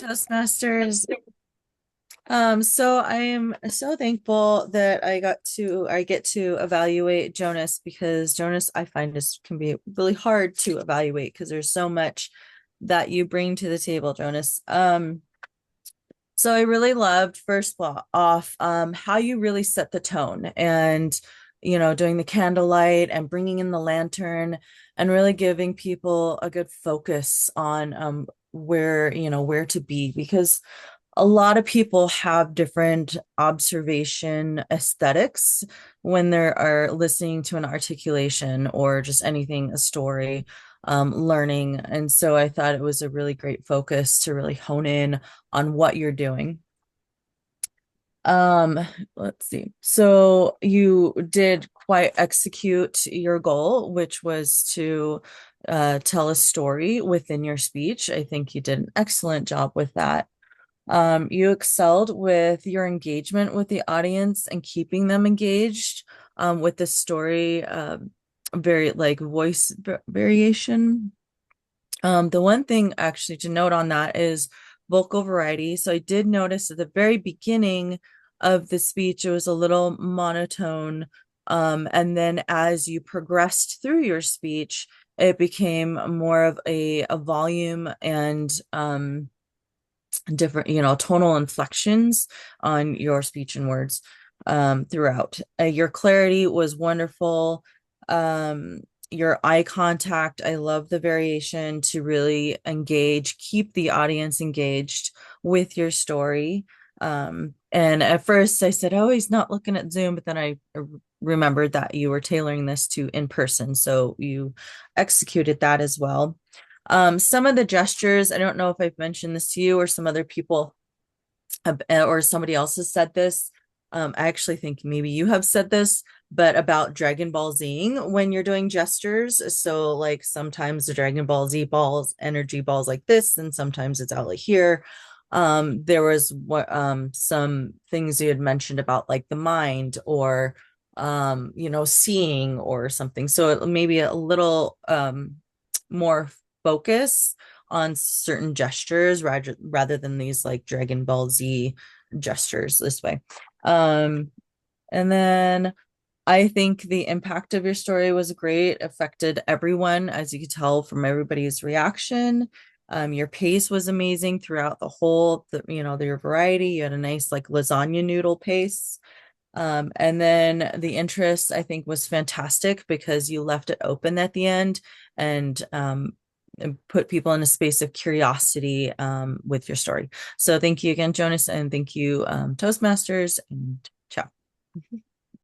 Toastmasters. So I am so thankful that I get to evaluate Jonas because Jonas I find this can be really hard to evaluate because there's so much that you bring to the table, Jonas. So I really loved off how you really set the tone and doing the candlelight and bringing in the lantern and really giving people a good focus on where to be because a lot of people have different observation aesthetics when they are listening to an articulation or just anything, a story, learning. And so I thought it was a really great focus to really hone in on what you're doing. Um, let's see. So you did quite execute your goal, which was to tell a story within your speech. I think you did an excellent job with that. You excelled with your engagement with the audience and keeping them engaged with the story, very like variation. The one thing actually to note on that is vocal variety. So I did notice at the very beginning of the speech, it was a little monotone. And then as you progressed through your speech, it became more of a volume and different, tonal inflections on your speech and words throughout. Your clarity was wonderful. Your eye contact, I love the variation to really engage, keep the audience engaged with your story. And at first I said, oh, he's not looking at Zoom, but then I remembered that you were tailoring this to in person. So you executed that as well. Some of the gestures, I don't know if I've mentioned this to you or some other people or somebody else has said this. I actually think maybe you have said this, but about Dragon Ball Zing when you're doing gestures. So like sometimes the Dragon Ball Z balls, energy balls like this, and sometimes it's out like here. There was some things you had mentioned about like the mind or seeing or something. So maybe a little more focus on certain gestures rather than these like Dragon Ball Z gestures this way. Um, and then I think the impact of your story was great, affected everyone, as you could tell from everybody's reaction. Your pace was amazing throughout your variety. You had a nice like lasagna noodle pace. And then the interest, I think, was fantastic because you left it open at the end and put people in a space of curiosity with your story. So thank you again, Jonas, and thank you, Toastmasters, and ciao.